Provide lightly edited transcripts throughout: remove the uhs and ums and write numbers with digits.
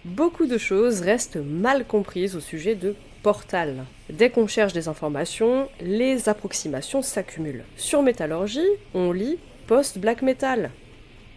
Beaucoup de choses restent mal comprises au sujet de Portal. Dès qu'on cherche des informations, les approximations s'accumulent. Sur Métallurgie, on lit post-black metal.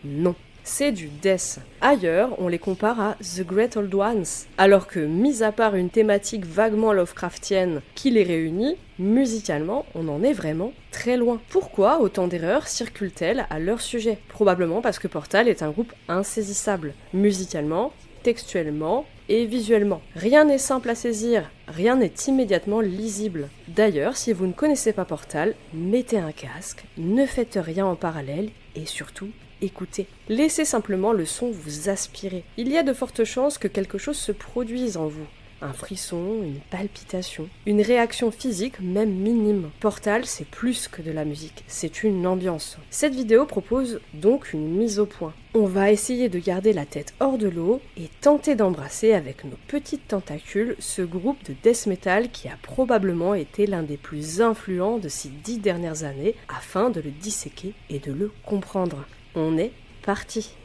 Non, c'est du death. Ailleurs, on les compare à The Great Old Ones, alors que, mis à part une thématique vaguement Lovecraftienne qui les réunit, musicalement, on en est vraiment très loin. Pourquoi autant d'erreurs circulent-elles à leur sujet ? Probablement parce que Portal est un groupe insaisissable, musicalement, textuellement et visuellement. Rien n'est simple à saisir, rien n'est immédiatement lisible. D'ailleurs, si vous ne connaissez pas Portal, mettez un casque, ne faites rien en parallèle et surtout, écoutez. Laissez simplement le son vous aspirer. Il y a de fortes chances que quelque chose se produise en vous. Un frisson, une palpitation, une réaction physique même minime. Portal, c'est plus que de la musique, c'est une ambiance. Cette vidéo propose donc une mise au point. On va essayer de garder la tête hors de l'eau et tenter d'embrasser avec nos petites tentacules ce groupe de death metal qui a probablement été l'un des plus influents de ces 10 dernières années afin de le disséquer et de le comprendre. On est parti!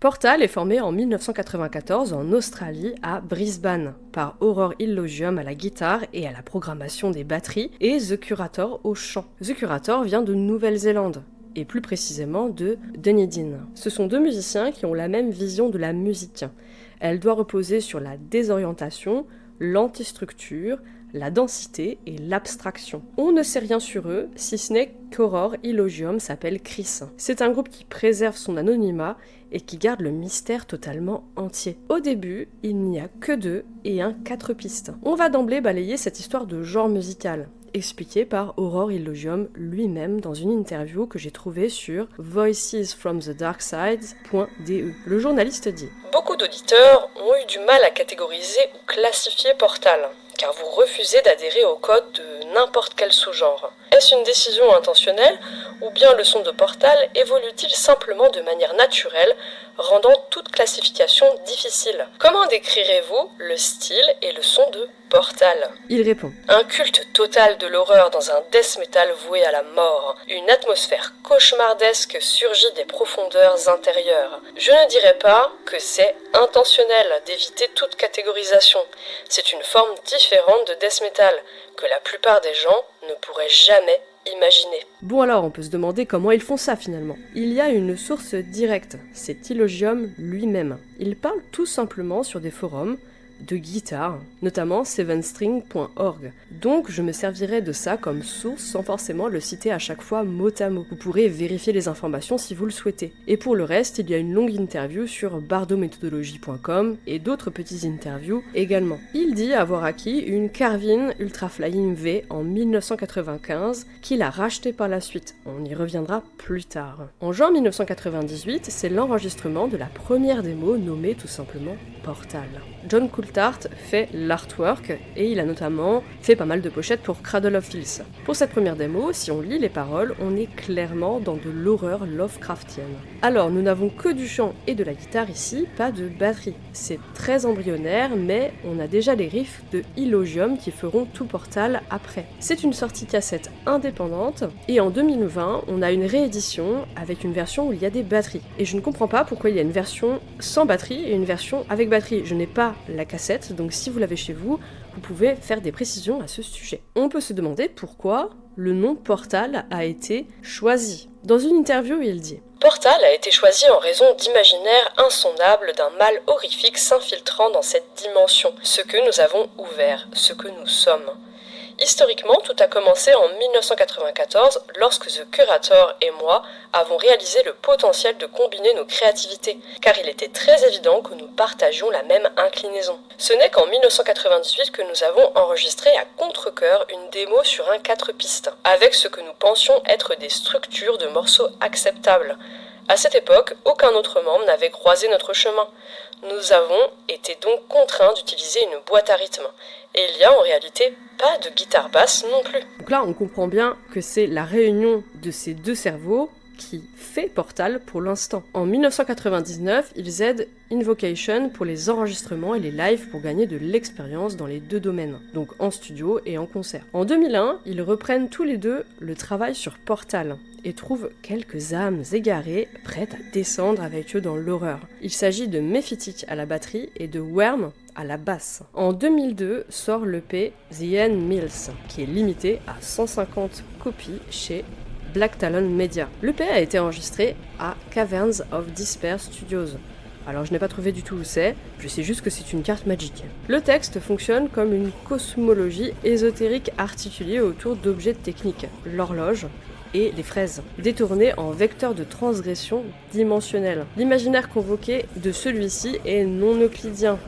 Portal est formé en 1994 en Australie à Brisbane par Horror Illogium à la guitare et à la programmation des batteries et The Curator au chant. The Curator vient de Nouvelle-Zélande et plus précisément de Dunedin. Ce sont deux musiciens qui ont la même vision de la musique. Elle doit reposer sur la désorientation, l'antistructure, la densité et l'abstraction. On ne sait rien sur eux, si ce n'est qu'Horror Illogium s'appelle Chris. C'est un groupe qui préserve son anonymat et qui garde le mystère totalement entier. Au début, il n'y a que 2 et un 4 pistes. On va d'emblée balayer cette histoire de genre musical, expliquée par Horror Illogium lui-même dans une interview que j'ai trouvée sur voicesfromthedarkside.de. Le journaliste dit « Beaucoup d'auditeurs ont eu du mal à catégoriser ou classifier Portal, car vous refusez d'adhérer au code de n'importe quel sous-genre. Est-ce une décision intentionnelle, ou bien le son de Portal évolue-t-il simplement de manière naturelle, rendant toute classification difficile? Comment décrirez-vous le style et le son de Portal ?» Il répond « Un culte total de l'horreur dans un death metal voué à la mort. Une atmosphère cauchemardesque surgit des profondeurs intérieures. Je ne dirais pas que c'est intentionnel d'éviter toute catégorisation. C'est une forme différente de death metal que la plupart des gens ne pourraient jamais imaginer. » Bon alors, on peut se demander comment ils font ça finalement. Il y a une source directe, c'est Illogium lui-même. Il parle tout simplement sur des forums de guitare, notamment sevenstring.org. Donc je me servirai de ça comme source sans forcément le citer à chaque fois mot à mot. Vous pourrez vérifier les informations si vous le souhaitez. Et pour le reste, il y a une longue interview sur bardomethodology.com et d'autres petites interviews également. Il dit avoir acquis une Carvin Ultra Flying V en 1995 qu'il a rachetée par la suite. On y reviendra plus tard. En juin 1998, c'est l'enregistrement de la première démo nommée tout simplement Portal. John Coulthard fait l'artwork et il a notamment fait pas mal de pochettes pour Cradle of Filth. Pour cette première démo, si on lit les paroles, on est clairement dans de l'horreur Lovecraftienne. Alors, nous n'avons que du chant et de la guitare ici, pas de batterie. C'est très embryonnaire, mais on a déjà les riffs de Illogium qui feront tout Portal après. C'est une sortie cassette indépendante et en 2020, on a une réédition avec une version où il y a des batteries. Et je ne comprends pas pourquoi il y a une version sans batterie et une version avec batterie. Je n'ai pas la cassette, donc si vous l'avez chez vous, vous pouvez faire des précisions à ce sujet. On peut se demander pourquoi le nom Portal a été choisi. Dans une interview, il dit « Portal a été choisi en raison d'imaginaires insondables d'un mal horrifique s'infiltrant dans cette dimension, ce que nous avons ouvert, ce que nous sommes. Historiquement, tout a commencé en 1994 lorsque The Curator et moi avons réalisé le potentiel de combiner nos créativités, car il était très évident que nous partagions la même inclinaison. Ce n'est qu'en 1998 que nous avons enregistré à contre-cœur une démo sur un 4 pistes, avec ce que nous pensions être des structures de morceaux acceptables. À cette époque, aucun autre membre n'avait croisé notre chemin. Nous avons été donc contraints d'utiliser une boîte à rythme. Et il y a en réalité pas de guitare basse non plus. Donc là, on comprend bien que c'est la réunion de ces deux cerveaux qui fait Portal pour l'instant. En 1999, ils aident Invocation pour les enregistrements et les lives pour gagner de l'expérience dans les deux domaines, donc en studio et en concert. En 2001, ils reprennent tous les deux le travail sur Portal et trouvent quelques âmes égarées prêtes à descendre avec eux dans l'horreur. Il s'agit de Mephitic à la batterie et de Worm à la basse. En 2002 sort l'EP The End Mills, qui est limité à 150 copies chez Black Talon Media. L'EP a été enregistré à Caverns of Despair Studios. Alors je n'ai pas trouvé du tout où c'est, je sais juste que c'est une carte magique. Le texte fonctionne comme une cosmologie ésotérique articulée autour d'objets techniques, l'horloge et les fraises, détournées en vecteurs de transgression dimensionnelle. L'imaginaire convoqué de celui-ci est non euclidien.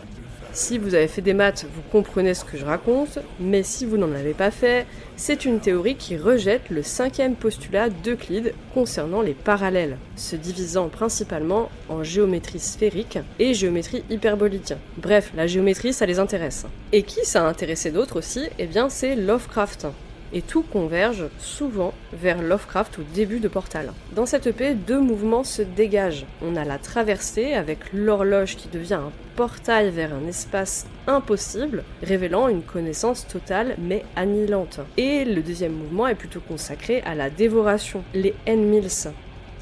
Si vous avez fait des maths, vous comprenez ce que je raconte, mais si vous n'en avez pas fait, c'est une théorie qui rejette le 5e postulat d'Euclide concernant les parallèles, se divisant principalement en géométrie sphérique et géométrie hyperbolique. Bref, la géométrie, ça les intéresse. Et qui ça a intéressé d'autres aussi ? Eh bien, c'est Lovecraft. Et tout converge souvent vers Lovecraft au début de Portal. Dans cette EP, deux mouvements se dégagent. On a la traversée avec l'horloge qui devient un portail vers un espace impossible, révélant une connaissance totale mais annihilante. Et le deuxième mouvement est plutôt consacré à la dévoration, les N-Mills,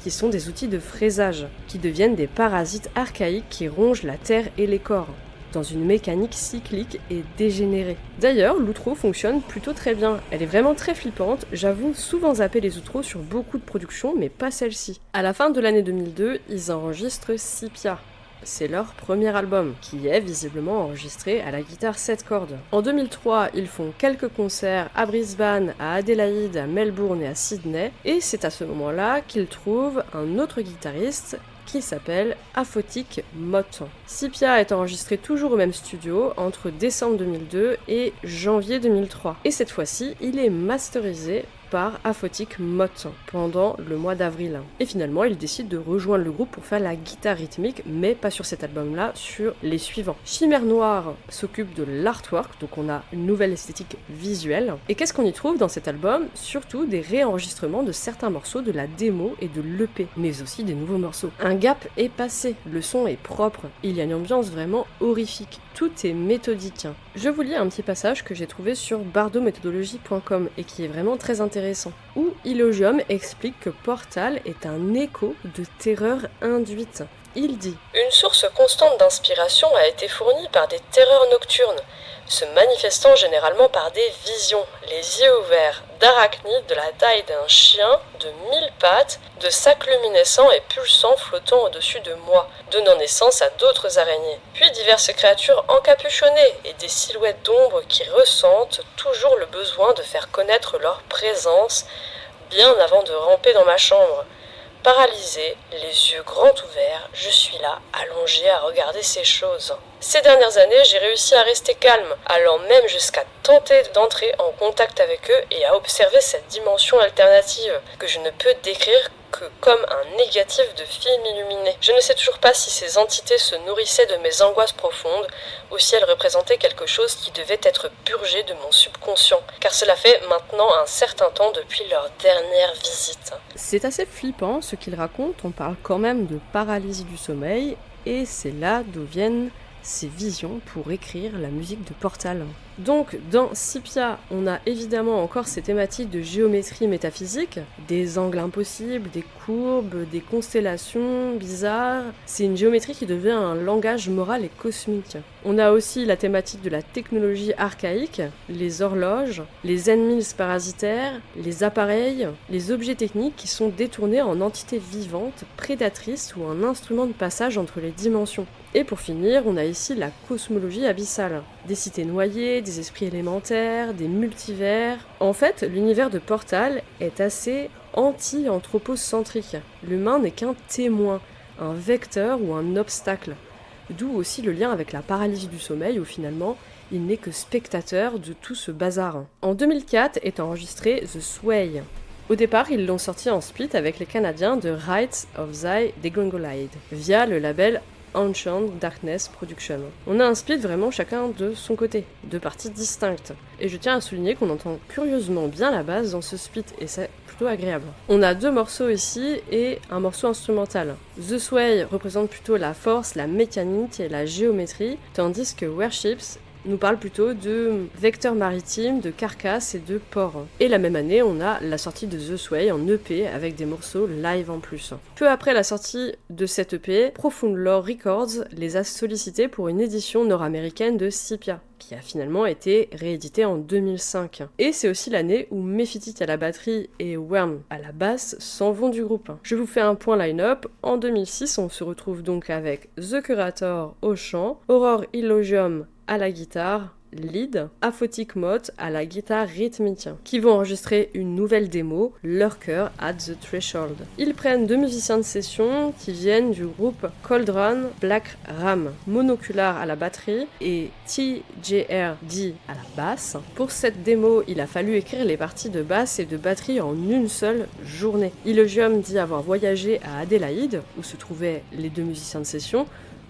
qui sont des outils de fraisage, qui deviennent des parasites archaïques qui rongent la terre et les corps, dans une mécanique cyclique et dégénérée. D'ailleurs, l'outro fonctionne plutôt très bien. Elle est vraiment très flippante, j'avoue souvent zapper les outros sur beaucoup de productions, mais pas celle-ci. À la fin de l'année 2002, ils enregistrent Sepia. C'est leur premier album, qui est visiblement enregistré à la guitare 7 cordes. En 2003, ils font quelques concerts à Brisbane, à Adélaïde, à Melbourne et à Sydney, et c'est à ce moment-là qu'ils trouvent un autre guitariste qui s'appelle Aphotic Mott. Sepia est enregistré toujours au même studio entre décembre 2002 et janvier 2003. Et cette fois-ci, il est masterisé par Aphotic Mott pendant le mois d'avril. Et finalement, il décide de rejoindre le groupe pour faire la guitare rythmique, mais pas sur cet album-là, sur les suivants. Chimère Noire s'occupe de l'artwork, donc on a une nouvelle esthétique visuelle. Et qu'est-ce qu'on y trouve dans cet album ? Surtout des réenregistrements de certains morceaux de la démo et de l'EP, mais aussi des nouveaux morceaux. Un gap est passé, le son est propre, il y a une ambiance vraiment horrifique. Tout est méthodique. Je vous lis un petit passage que j'ai trouvé sur bardométhodologie.com et qui est vraiment très intéressant, où Illogium explique que Portal est un écho de terreur induite. Il dit « Une source constante d'inspiration a été fournie par des terreurs nocturnes, se manifestant généralement par des visions, les yeux ouverts, d'arachnides de la taille d'un chien, de 1000 pattes, de sacs luminescents et pulsants flottant au-dessus de moi, donnant naissance à d'autres araignées. Puis diverses créatures encapuchonnées et des silhouettes d'ombre qui ressentent toujours le besoin de faire connaître leur présence bien avant de ramper dans ma chambre. Paralysé, les yeux grands ouverts, je suis là, allongé à regarder ces choses. Ces dernières années, j'ai réussi à rester calme, allant même jusqu'à tenter d'entrer en contact avec eux et à observer cette dimension alternative que je ne peux décrire que comme un négatif de film illuminé. Je ne sais toujours pas si ces entités se nourrissaient de mes angoisses profondes ou si elles représentaient quelque chose qui devait être purgé de mon subconscient, car cela fait maintenant un certain temps depuis leur dernière visite. C'est assez flippant ce qu'ils racontent, on parle quand même de paralysie du sommeil, et c'est là d'où viennent ces visions pour écrire la musique de Portal. Donc dans Sepia, on a évidemment encore ces thématiques de géométrie métaphysique, des angles impossibles, des courbes, des constellations bizarres. C'est une géométrie qui devient un langage moral et cosmique. On a aussi la thématique de la technologie archaïque, les horloges, les ennemis parasitaires, les appareils, les objets techniques qui sont détournés en entités vivantes, prédatrices ou un instrument de passage entre les dimensions. Et pour finir, on a ici la cosmologie abyssale. Des cités noyées, des esprits élémentaires, des multivers. En fait, l'univers de Portal est assez anti-anthropocentrique. L'humain n'est qu'un témoin, un vecteur ou un obstacle. D'où aussi le lien avec la paralysie du sommeil où finalement, il n'est que spectateur de tout ce bazar. En 2004 est enregistré The Sway. Au départ, ils l'ont sorti en split avec les Canadiens de Rights of Thy Degongolide, via le label Ancient Darkness Production. On a un split vraiment chacun de son côté, deux parties distinctes. Et je tiens à souligner qu'on entend curieusement bien la basse dans ce split, et c'est plutôt agréable. On a deux morceaux ici et un morceau instrumental. The Sway représente plutôt la force, la mécanique et la géométrie, tandis que Warships nous parle plutôt de vecteurs maritimes, de carcasses et de ports. Et la même année, on a la sortie de The Sway en EP avec des morceaux live en plus. Peu après la sortie de cette EP, Profound Lore Records les a sollicités pour une édition nord-américaine de Sepia, qui a finalement été réédité en 2005. Et c'est aussi l'année où Mephitic à la batterie et Worm à la basse s'en vont du groupe. Je vous fais un point line-up. En 2006, on se retrouve donc avec The Curator au chant, Aurore Illogium à la guitare, lead, Aphotic Moth à la guitare rythmique, qui vont enregistrer une nouvelle démo, Lurker at the Threshold. Ils prennent deux musiciens de session qui viennent du groupe Cauldron Black Ram, Monocular à la batterie et TJRD à la basse. Pour cette démo, il a fallu écrire les parties de basse et de batterie en une seule journée. Illogium dit avoir voyagé à Adélaïde, où se trouvaient les deux musiciens de session,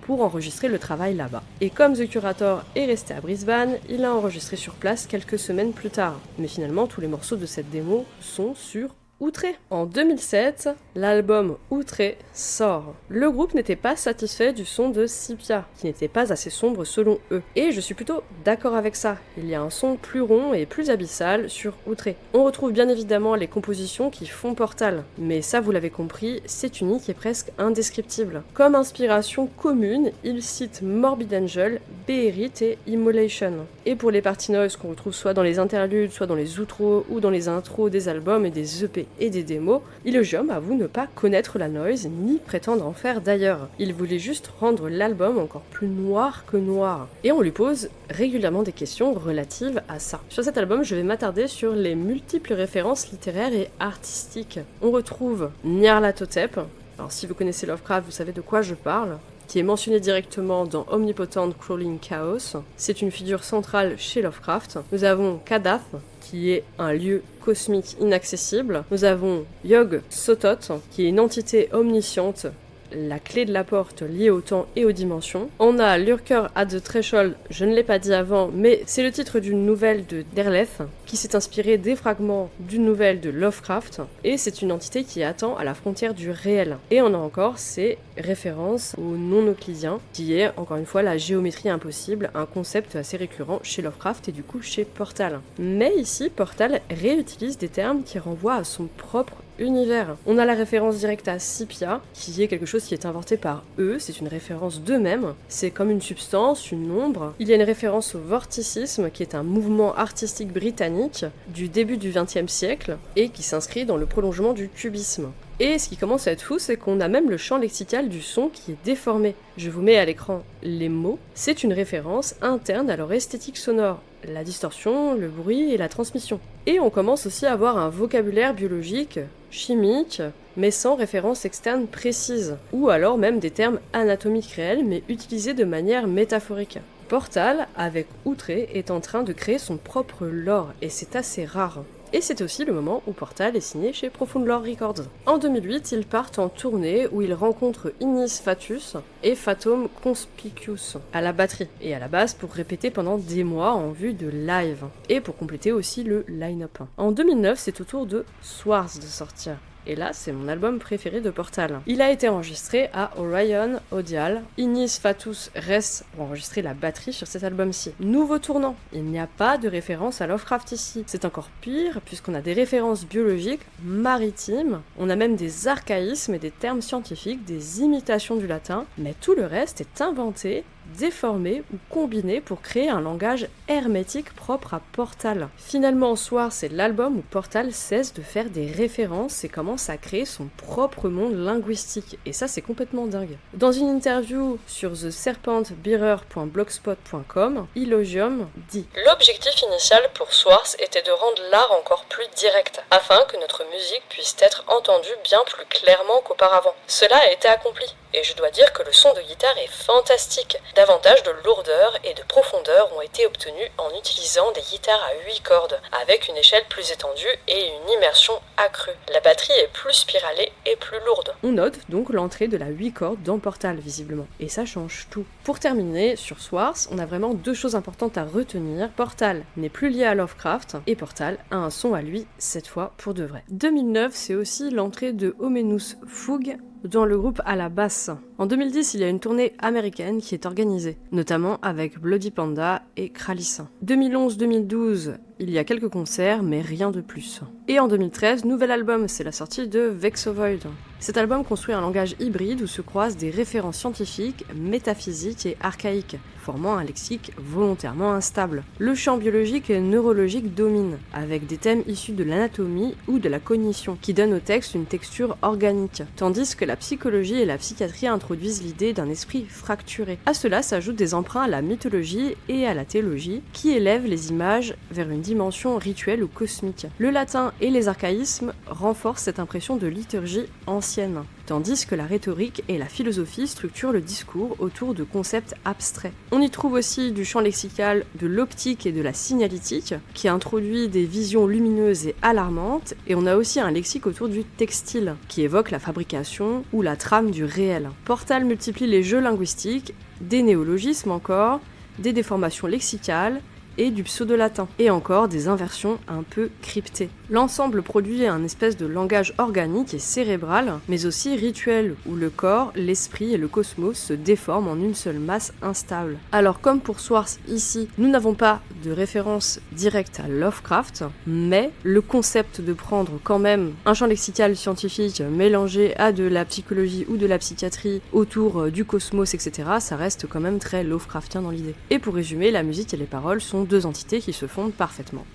pour enregistrer le travail là-bas. Et comme The Curator est resté à Brisbane, il a enregistré sur place quelques semaines plus tard. Mais finalement, tous les morceaux de cette démo sont sur Outré. En 2007, l'album Outré sort. Le groupe n'était pas satisfait du son de Sepia, qui n'était pas assez sombre selon eux. Et je suis plutôt d'accord avec ça. Il y a un son plus rond et plus abyssal sur Outré. On retrouve bien évidemment les compositions qui font Portal, mais ça vous l'avez compris, c'est unique et presque indescriptible. Comme inspiration commune, ils citent Morbid Angel, Beherit et Immolation. Et pour les parties noise qu'on retrouve soit dans les interludes, soit dans les outros ou dans les intros des albums et des EP et des démos, Illogium avoue ne pas connaître la noise ni prétendre en faire d'ailleurs. Il voulait juste rendre l'album encore plus noir que noir. Et on lui pose régulièrement des questions relatives à ça. Sur cet album, je vais m'attarder sur les multiples références littéraires et artistiques. On retrouve Nyarlathotep. Alors si vous connaissez Lovecraft, vous savez de quoi je parle, qui est mentionné directement dans Omnipotent Crawling Chaos. C'est une figure centrale chez Lovecraft. Nous avons Kadath, qui est un lieu cosmique inaccessible. Nous avons Yog-Sothoth, qui est une entité omnisciente, la clé de la porte liée au temps et aux dimensions. On a Lurker at the Threshold, je ne l'ai pas dit avant, mais c'est le titre d'une nouvelle de Derleth, qui s'est inspirée des fragments d'une nouvelle de Lovecraft, et c'est une entité qui attend à la frontière du réel. Et on a encore ces références au non-euclidien, qui est, encore une fois, la géométrie impossible, un concept assez récurrent chez Lovecraft et du coup chez Portal. Mais ici, Portal réutilise des termes qui renvoient à son propre univers. On a la référence directe à Sepia, qui est quelque chose qui est inventé par eux, c'est une référence d'eux-mêmes, c'est comme une substance, une ombre. Il y a une référence au vorticisme, qui est un mouvement artistique britannique du début du XXe siècle, et qui s'inscrit dans le prolongement du cubisme. Et ce qui commence à être fou, c'est qu'on a même le champ lexical du son qui est déformé. Je vous mets à l'écran les mots. C'est une référence interne à leur esthétique sonore, la distorsion, le bruit et la transmission. Et on commence aussi à avoir un vocabulaire biologique, chimique, mais sans référence externe précise, ou alors même des termes anatomiques réels, mais utilisés de manière métaphorique. Portal, avec Outré, est en train de créer son propre lore, et c'est assez rare. Et c'est aussi le moment où Portal est signé chez Profound Lore Records. En 2008, ils partent en tournée où ils rencontrent Ignis Fatuus et Phantom Conspicuous à la batterie et à la basse pour répéter pendant des mois en vue de live et pour compléter aussi le line-up. En 2009, c'est au tour de Swartz de sortir. Et là, c'est mon album préféré de Portal. Il a été enregistré à Orion Audial. Ignis Fatuus reste pour enregistrer la batterie sur cet album-ci. Nouveau tournant, il n'y a pas de référence à Lovecraft ici. C'est encore pire, puisqu'on a des références biologiques, maritimes, on a même des archaïsmes et des termes scientifiques, des imitations du latin, mais tout le reste est inventé, déformé ou combiné pour créer un langage hermétique propre à Portal. Finalement, Soir, c'est l'album où Portal cesse de faire des références et commence à créer son propre monde linguistique. Et ça, c'est complètement dingue. Dans une interview sur theserpentbearer.blogspot.com, Illogium dit: L'objectif initial pour Swartz était de rendre l'art encore plus direct, afin que notre musique puisse être entendue bien plus clairement qu'auparavant. Cela a été accompli. Et je dois dire que le son de guitare est fantastique. Davantage de lourdeur et de profondeur ont été obtenus en utilisant des guitares à 8 cordes, avec une échelle plus étendue et une immersion accrue. La batterie est plus spiralée et plus lourde. On note donc l'entrée de la 8 cordes dans Portal visiblement, et ça change tout. Pour terminer, sur Swartz, on a vraiment deux choses importantes à retenir. Portal n'est plus lié à Lovecraft, et Portal a un son à lui, cette fois pour de vrai. 2009, c'est aussi l'entrée de Omenus Fugg dans le groupe à la basse. En 2010, il y a une tournée américaine qui est organisée, notamment avec Bloody Panda et Kralis. 2011-2012, il y a quelques concerts, mais rien de plus. Et en 2013, nouvel album, c'est la sortie de Vexovoid. Cet album construit un langage hybride où se croisent des références scientifiques, métaphysiques et archaïques, formant un lexique volontairement instable. Le champ biologique et neurologique domine, avec des thèmes issus de l'anatomie ou de la cognition, qui donnent au texte une texture organique, tandis que la psychologie et la psychiatrie introduisent l'idée d'un esprit fracturé. À cela s'ajoutent des emprunts à la mythologie et à la théologie, qui élèvent les images vers une dimension rituelle ou cosmique. Le latin et les archaïsmes renforcent cette impression de liturgie ancienne, tandis que la rhétorique et la philosophie structurent le discours autour de concepts abstraits. On y trouve aussi du champ lexical de l'optique et de la signalétique, qui introduit des visions lumineuses et alarmantes, et on a aussi un lexique autour du textile, qui évoque la fabrication ou la trame du réel. Portal multiplie les jeux linguistiques, des néologismes encore, des déformations lexicales, et du pseudo-latin, et encore des inversions un peu cryptées. L'ensemble produit un espèce de langage organique et cérébral, mais aussi rituel, où le corps, l'esprit et le cosmos se déforment en une seule masse instable. Alors comme pour Swartz ici, nous n'avons pas de référence directe à Lovecraft, mais le concept de prendre quand même un champ lexical scientifique mélangé à de la psychologie ou de la psychiatrie autour du cosmos, etc., ça reste quand même très Lovecraftien dans l'idée. Et pour résumer, la musique et les paroles sont deux entités qui se fondent parfaitement.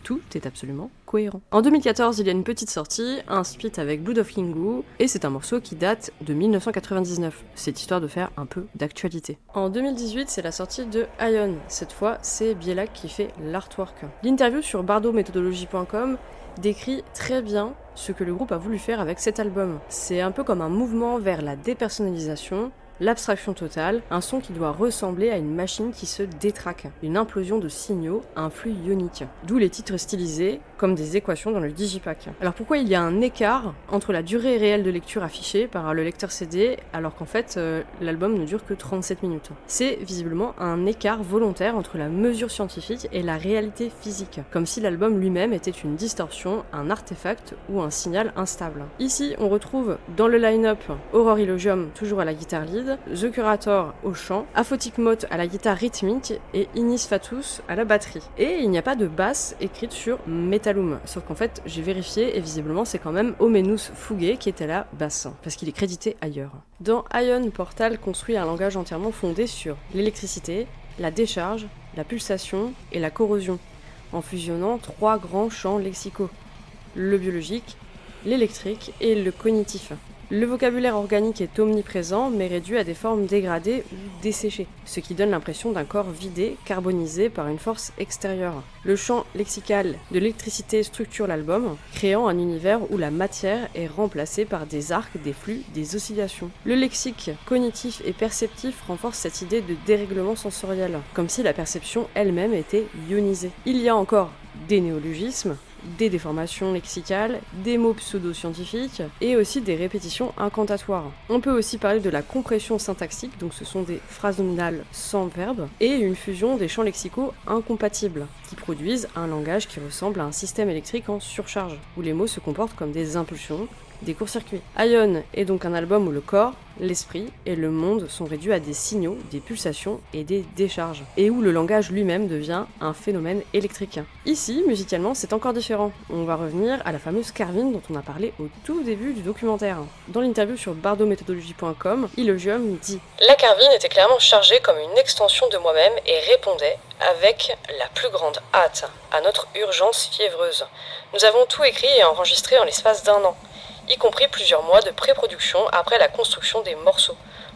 Tout est absolument cohérent. En 2014, il y a une petite sortie, un split avec Blood of Kingu, et c'est un morceau qui date de 1999. C'est histoire de faire un peu d'actualité. En 2018, c'est la sortie de Ion. Cette fois, c'est Bielak qui fait l'artwork. L'interview sur bardomethodology.com décrit très bien ce que le groupe a voulu faire avec cet album. C'est un peu comme un mouvement vers la dépersonnalisation, l'abstraction totale, un son qui doit ressembler à une machine qui se détraque, une implosion de signaux, un flux ionique. D'où les titres stylisés, comme des équations dans le digipack. Alors pourquoi il y a un écart entre la durée réelle de lecture affichée par le lecteur CD, alors qu'en fait l'album ne dure que 37 minutes? C'est visiblement un écart volontaire entre la mesure scientifique et la réalité physique, comme si l'album lui-même était une distorsion, un artefact ou un signal instable. Ici, on retrouve dans le line-up Aurore Illogium, toujours à la guitare lead, The Curator au chant, Aphotic Moth à la guitare rythmique et Inis Fatus à la batterie. Et il n'y a pas de basse écrite sur Metalum, sauf qu'en fait j'ai vérifié et visiblement c'est quand même Omenus Fugg qui est à la basse, parce qu'il est crédité ailleurs. Dans Ion, Portal construit un langage entièrement fondé sur l'électricité, la décharge, la pulsation et la corrosion, en fusionnant trois grands champs lexicaux, le biologique, l'électrique et le cognitif. Le vocabulaire organique est omniprésent, mais réduit à des formes dégradées ou desséchées, ce qui donne l'impression d'un corps vidé, carbonisé par une force extérieure. Le champ lexical de l'électricité structure l'album, créant un univers où la matière est remplacée par des arcs, des flux, des oscillations. Le lexique cognitif et perceptif renforce cette idée de dérèglement sensoriel, comme si la perception elle-même était ionisée. Il y a encore des néologismes, des déformations lexicales, des mots pseudo-scientifiques et aussi des répétitions incantatoires. On peut aussi parler de la compression syntaxique, donc ce sont des phrases nominales sans verbe, et une fusion des champs lexicaux incompatibles, qui produisent un langage qui ressemble à un système électrique en surcharge, où les mots se comportent comme des impulsions, des courts-circuits. Ion est donc un album où le corps, l'esprit et le monde sont réduits à des signaux, des pulsations et des décharges, et où le langage lui-même devient un phénomène électrique. Ici, musicalement, c'est encore différent. On va revenir à la fameuse Carvin dont on a parlé au tout début du documentaire. Dans l'interview sur bardomethodology.com, Illogium dit « La Carvin était clairement chargée comme une extension de moi-même et répondait, avec la plus grande hâte, à notre urgence fiévreuse. Nous avons tout écrit et enregistré en l'espace d'1 an. Y compris plusieurs mois de pré-production après la construction des morceaux.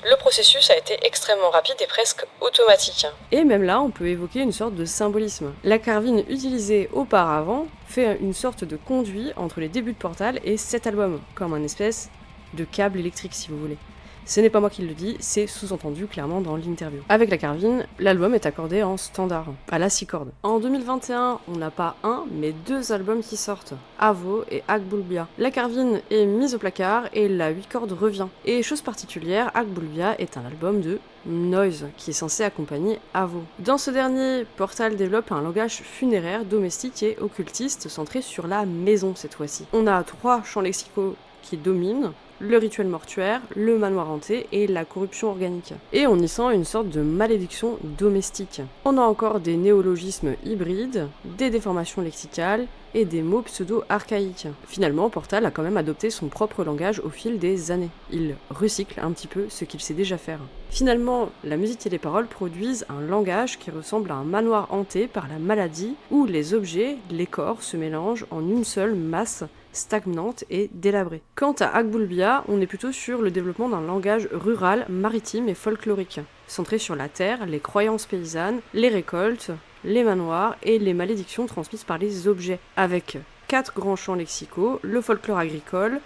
Le processus a été extrêmement rapide et presque automatique. » Et même là, on peut évoquer une sorte de symbolisme. La Carvin utilisée auparavant fait une sorte de conduit entre les débuts de Portal et cet album, comme un espèce de câble électrique si vous voulez. Ce n'est pas moi qui le dis, c'est sous-entendu clairement dans l'interview. Avec la Carvin, l'album est accordé en standard, à la 6 cordes. En 2021, on n'a pas un, mais 2 albums qui sortent, Avo et Akbulbia. La Carvin est mise au placard et la 8 cordes revient. Et chose particulière, Akbulbia est un album de Noise, qui est censé accompagner Avo. Dans ce dernier, Portal développe un langage funéraire, domestique et occultiste centré sur la maison cette fois-ci. On a 3 champs lexicaux qui dominent, le rituel mortuaire, le manoir hanté et la corruption organique. Et on y sent une sorte de malédiction domestique. On a encore des néologismes hybrides, des déformations lexicales et des mots pseudo-archaïques. Finalement, Portal a quand même adopté son propre langage au fil des années. Il recycle un petit peu ce qu'il sait déjà faire. Finalement, la musique et les paroles produisent un langage qui ressemble à un manoir hanté par la maladie, où les objets, les corps, se mélangent en une seule masse stagnante et délabrée. Quant à Akbulbia, on est plutôt sur le développement d'un langage rural, maritime et folklorique, centré sur la terre, les croyances paysannes, les récoltes, les manoirs et les malédictions transmises par les objets, avec 4 grands champs lexicaux, le folklore agricole,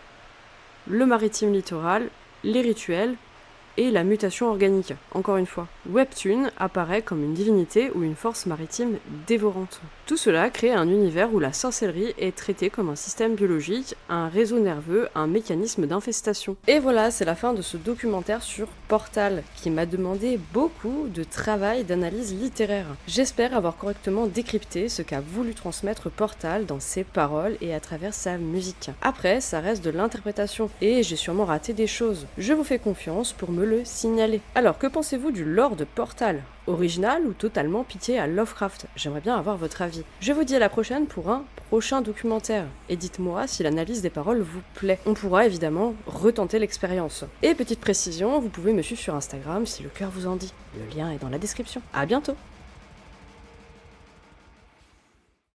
le maritime littoral, les rituels et la mutation organique, encore une fois. Webtoon apparaît comme une divinité ou une force maritime dévorante. Tout cela crée un univers où la sorcellerie est traitée comme un système biologique, un réseau nerveux, un mécanisme d'infestation. Et voilà, c'est la fin de ce documentaire sur Portal, qui m'a demandé beaucoup de travail d'analyse littéraire. J'espère avoir correctement décrypté ce qu'a voulu transmettre Portal dans ses paroles et à travers sa musique. Après, ça reste de l'interprétation, et j'ai sûrement raté des choses. Je vous fais confiance pour me le signaler. Alors, que pensez-vous du lore de Portal ? Original ou totalement piqué à Lovecraft? J'aimerais bien avoir votre avis. Je vous dis à la prochaine pour un prochain documentaire. Et dites-moi si l'analyse des paroles vous plaît. On pourra évidemment retenter l'expérience. Et petite précision, vous pouvez me suivre sur Instagram si le cœur vous en dit. Le lien est dans la description. À bientôt!